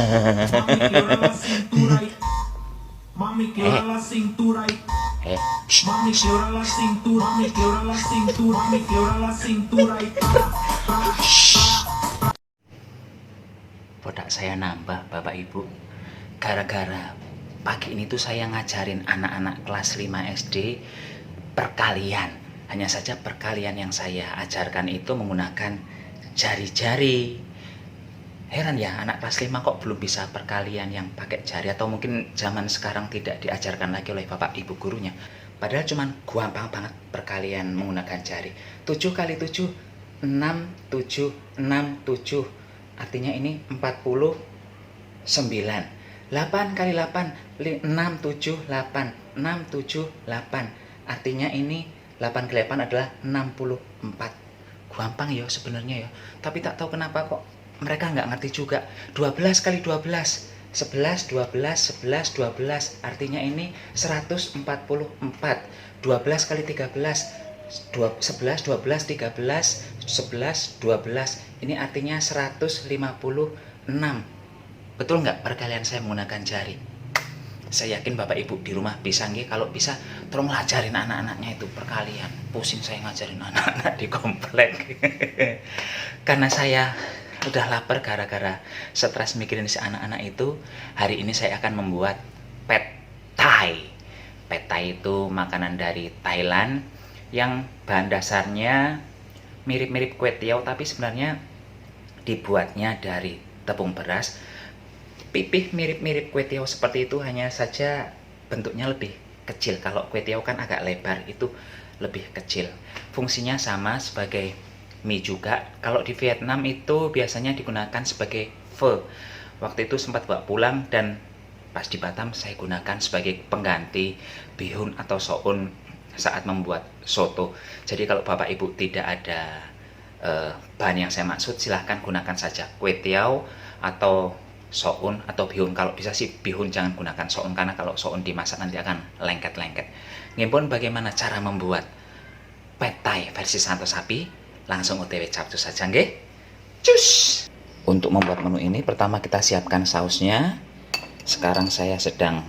Mami quiebra la cintura y mami quiebra la cintura y mami quiebra la cintura, mami quiebra la cintura, mami quiebra la cintura y Bodak saya nambah Bapak Ibu. Gara-gara pagi ini tuh saya ngajarin anak-anak kelas 5 SD perkalian. Hanya saja perkalian yang saya ajarkan itu menggunakan jari-jari. Heran ya, anak kelas 5 kok belum bisa perkalian yang pakai jari, atau mungkin zaman sekarang tidak diajarkan lagi oleh Bapak Ibu gurunya. Padahal cuman gampang banget perkalian menggunakan jari. 7 kali 7 6, 7, 6, 7. Artinya ini 49. 8 kali 8 6, 7, 8. 6, 7, 8. Artinya ini 8 kali 8 adalah 64. Gampang ya sebenarnya ya. Tapi tak tahu kenapa kok mereka nggak ngerti juga. 12 kali 12 11, 12, 11, 12. Artinya ini 144. 12 kali 13 11, 12, 13, 11, 12. Ini artinya 156. Betul nggak perkalian saya menggunakan jari? Saya yakin Bapak Ibu di rumah bisa nggih. Kalau bisa tolong ajarin anak-anaknya itu perkalian. Pusing saya ngajarin anak-anak di komplek. Karena saya udah lapar gara-gara stres mikirin si anak-anak itu. Hari ini saya akan membuat pad thai. Pad thai itu makanan dari Thailand yang bahan dasarnya mirip-mirip kue tiaw, tapi sebenarnya dibuatnya dari tepung beras. Pipih mirip-mirip kue tiaw seperti itu, hanya saja bentuknya lebih kecil. Kalau kue tiaw kan agak lebar, itu lebih kecil. Fungsinya sama sebagai mie juga. Kalau di Vietnam itu biasanya digunakan sebagai pho. Waktu itu sempat bawa pulang, dan pas di Batam saya gunakan sebagai pengganti bihun atau soun saat membuat soto. Jadi kalau Bapak Ibu tidak ada bahan yang saya maksud, silahkan gunakan saja kue tiaw atau soun atau bihun. Kalau bisa sih bihun, jangan gunakan soun, karena kalau soun dimasak nanti akan lengket-lengket. Ngimpun bagaimana cara membuat pad thai versi santo sapi? Langsung OTW capcus saja nggih. Cus. Untuk membuat menu ini pertama kita siapkan sausnya. Sekarang saya sedang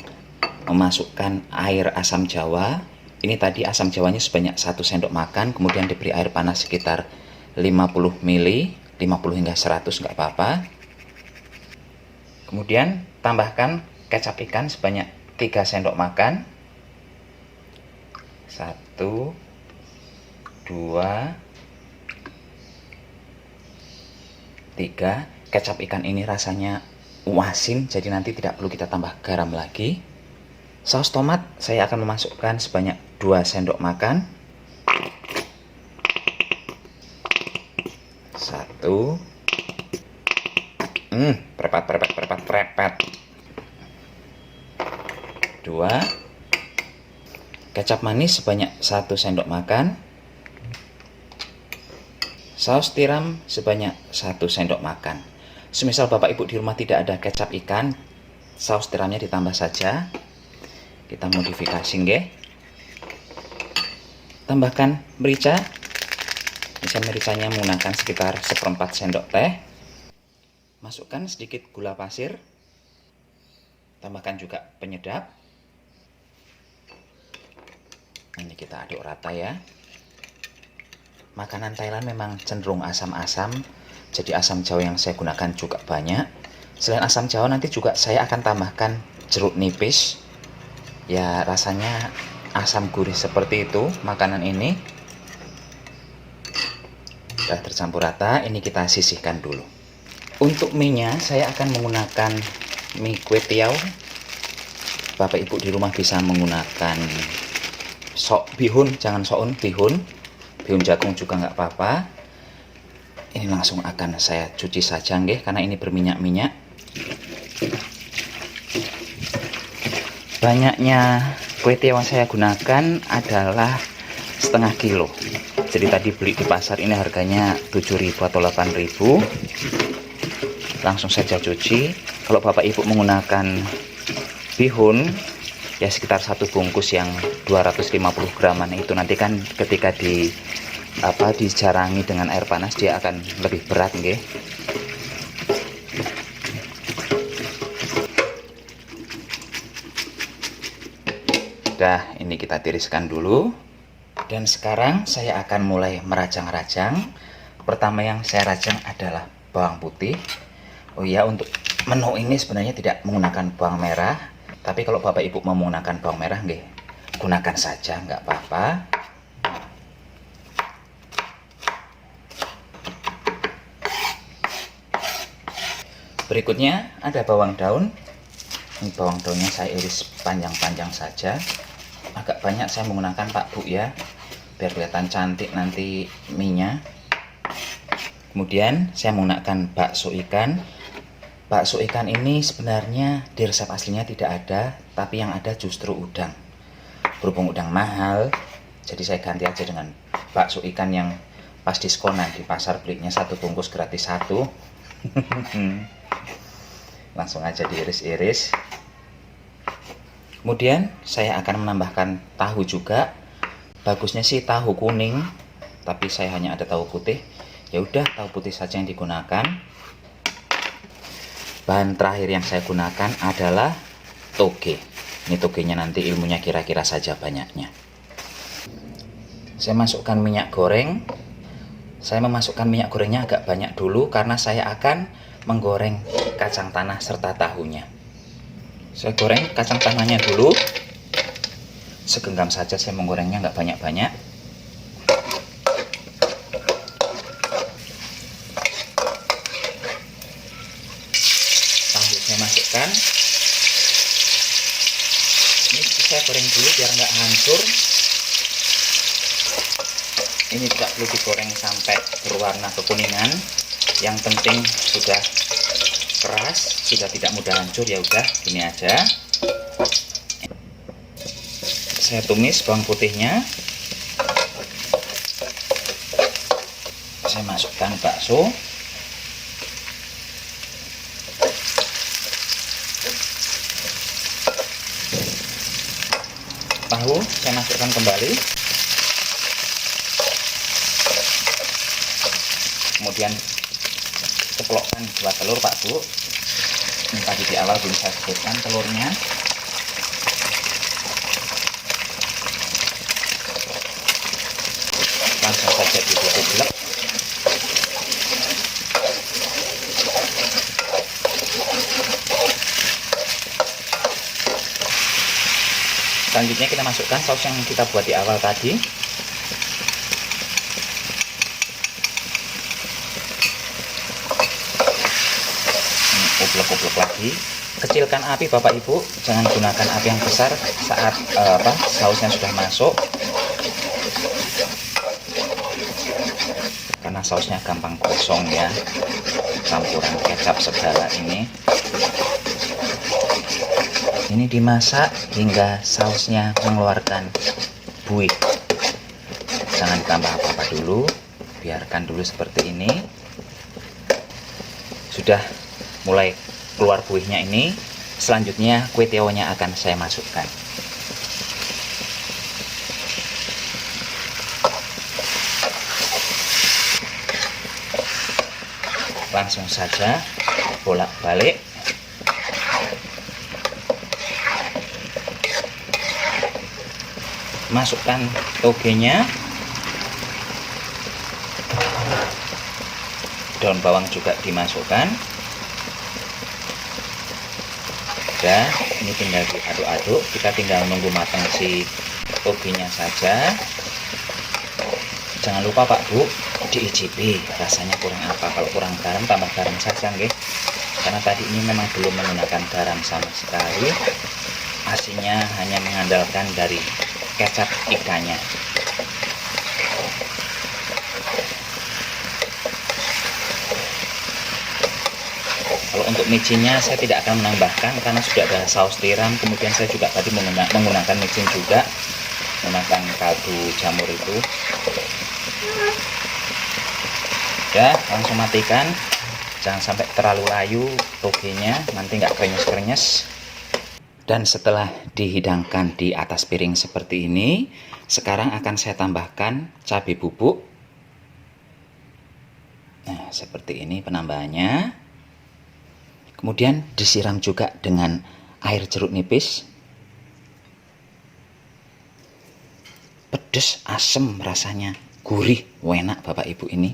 memasukkan air asam jawa. Ini tadi asam jawanya sebanyak 1 sendok makan, kemudian diberi air panas sekitar 50 ml, 50 hingga 100 nggak apa-apa. Kemudian tambahkan kecap ikan sebanyak 3 sendok makan. 1, 2, 3. Kecap ikan ini rasanya asin, jadi nanti tidak perlu kita tambah garam lagi. Saus tomat saya akan memasukkan sebanyak 2 sendok makan. 1. Prepet. 2. Kecap manis sebanyak 1 sendok makan. Saus tiram sebanyak 1 sendok makan. Semisal Bapak Ibu di rumah tidak ada kecap ikan, saus tiramnya ditambah saja. Kita modifikasi nggih. Tambahkan merica. Mericanya menggunakan sekitar 1/4 sendok teh. Masukkan sedikit gula pasir. Tambahkan juga penyedap. Ini kita aduk rata ya. Makanan Thailand memang cenderung asam-asam, jadi asam jawa yang saya gunakan juga banyak. Selain asam jawa, nanti juga saya akan tambahkan jeruk nipis. Ya, rasanya asam gurih seperti itu makanan ini. Sudah tercampur rata, ini kita sisihkan dulu. Untuk mie-nya saya akan menggunakan mie kue tiaw. Bapak Ibu di rumah bisa menggunakan bihun, jangan soun, bihun jagung juga nggak apa-apa. Ini langsung akan saya cuci saja nggih, karena ini berminyak-minyak. Banyaknya kue tiaw yang saya gunakan adalah setengah kilo. Jadi tadi beli di pasar ini harganya 7.000 atau 8.000. Langsung saja cuci. Kalau Bapak Ibu menggunakan bihun, ya sekitar 1 bungkus yang 250 graman itu, nanti kan ketika dijarangi dengan air panas dia akan lebih berat nggih. sudah, ini kita tiriskan dulu. Dan sekarang saya akan mulai merajang-rajang. Pertama yang saya rajang adalah bawang putih. Oh iya, untuk menu ini sebenarnya tidak menggunakan bawang merah, tapi kalau Bapak Ibu mau menggunakan bawang merah, nggih, gunakan saja, nggak apa-apa. Berikutnya ada bawang daun. Ini bawang daunnya saya iris panjang-panjang saja. Agak banyak saya menggunakan Pak Bu ya, biar kelihatan cantik nanti mie-nya. Kemudian saya menggunakan bakso ikan. Bakso ikan ini sebenarnya di resep aslinya tidak ada, tapi yang ada justru udang. Berhubung udang mahal, jadi saya ganti aja dengan bakso ikan yang pas diskonan di pasar, belinya 1 bungkus gratis 1. Langsung aja diiris-iris. Kemudian saya akan menambahkan tahu juga. Bagusnya sih tahu kuning, tapi saya hanya ada tahu putih. Ya udah, tahu putih saja yang digunakan. Bahan terakhir yang saya gunakan adalah toge. Ini togenya nanti ilmunya kira-kira saja banyaknya. Saya masukkan minyak goreng. Saya memasukkan minyak gorengnya agak banyak dulu karena saya akan menggoreng kacang tanah serta tahunya. Saya goreng kacang tanahnya dulu. Segenggam saja saya menggorengnya, nggak banyak-banyak. Tahu saya masukkan. Ini saya goreng dulu biar nggak hancur. Ini tidak perlu digoreng sampai berwarna kekuningan. Yang penting sudah keras, sudah tidak mudah hancur, ya udah gini aja. Saya tumis bawang putihnya. Saya masukkan bakso. Tahu saya masukkan kembali. Kemudian ceplokkan 2 telur Pak Bu. Ini tadi di awal belum saya sebutkan telurnya. Langsung saja ditutup. Selanjutnya kita masukkan saus yang kita buat di awal tadi. Ublek-ublek lagi. Kecilkan api Bapak Ibu, jangan gunakan api yang besar saat sausnya sudah masuk, karena sausnya gampang gosong ya, campuran kecap segala ini. Ini dimasak hingga sausnya mengeluarkan buih. Jangan ditambah apa-apa dulu, biarkan dulu seperti ini. Sudah mulai keluar buihnya ini, selanjutnya kue tionya akan saya masukkan. Langsung saja bolak-balik. Masukkan togenya. Daun bawang juga dimasukkan. Udah, ini tinggal diaduk-aduk. Kita tinggal nunggu matang si togenya saja. Jangan lupa Pak Bu, diicipi rasanya kurang apa. Kalau kurang garam, tambah garam saja nggih. Karena tadi ini memang belum menggunakan garam sama sekali. Asinnya hanya mengandalkan dari kecap ikannya. Kalau untuk micinnya saya tidak akan menambahkan karena sudah ada saus tiram. Kemudian saya juga tadi menggunakan micin juga, menggunakan kaldu jamur itu. Ya, langsung matikan. Jangan sampai terlalu layu togenya, nanti nggak krenyes-krenyes. Dan setelah dihidangkan di atas piring seperti ini, sekarang akan saya tambahkan cabai bubuk. Nah, seperti ini penambahannya. Kemudian disiram juga dengan air jeruk nipis. pedes, asem rasanya, gurih, enak Bapak Ibu ini.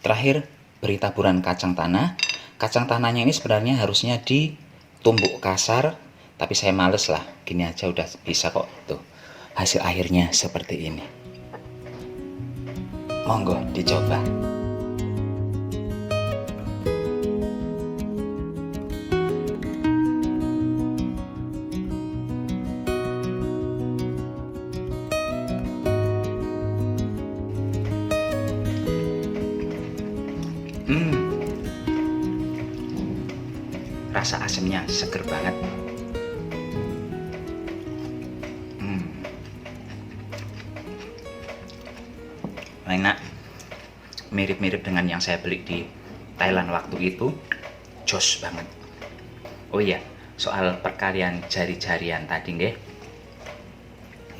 Terakhir beri taburan kacang tanah. Kacang tanahnya ini sebenarnya harusnya ditumbuk kasar, tapi saya males lah, gini aja udah bisa kok. Tuh, hasil akhirnya seperti ini. Monggo dicoba. Rasa asemnya seger banget. Enak, mirip-mirip dengan yang saya beli di Thailand waktu itu. Jos banget. Oh iya, soal perkalian jari-jarian tadi nggih.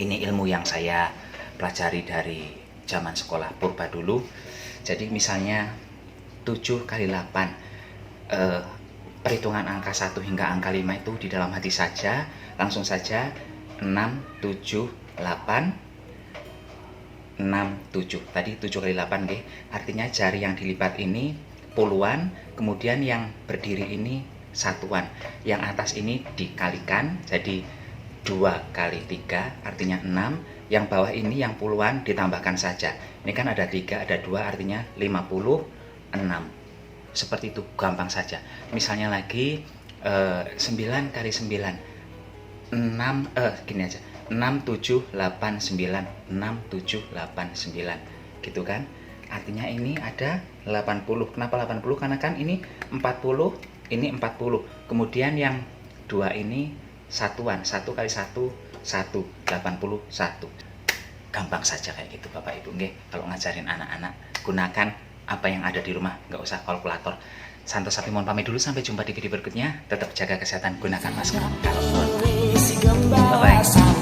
Ini ilmu yang saya pelajari dari zaman sekolah purba dulu. Jadi misalnya 7 kali 8, perhitungan angka 1 hingga angka 5 itu di dalam hati saja, langsung saja 6, 7, 8, 6, 7. Tadi 7 kali 8 nggih. Artinya jari yang dilipat ini puluhan, kemudian yang berdiri ini satuan. Yang atas ini dikalikan, jadi 2 kali 3 artinya 6. Yang bawah ini yang puluhan ditambahkan saja. Ini kan ada 3, ada 2 artinya 56. Seperti itu, gampang saja. Misalnya lagi 9 kali 9, 6, gini aja, 6, 7, 8, 9, 6, 7, 8, 9, gitu kan. Artinya ini ada 80. Kenapa 80? Karena kan ini 40, ini 40. Kemudian yang 2 ini satuan, 1 kali 1, 1, 81. Gampang saja kayak gitu Bapak Ibu nggih. Kalau ngajarin anak-anak, gunakan apa yang ada di rumah, nggak usah kalkulator. Santo Sapi mohon pamit dulu, sampai jumpa di video berikutnya. Tetap jaga kesehatan, gunakan masker. Bye-bye.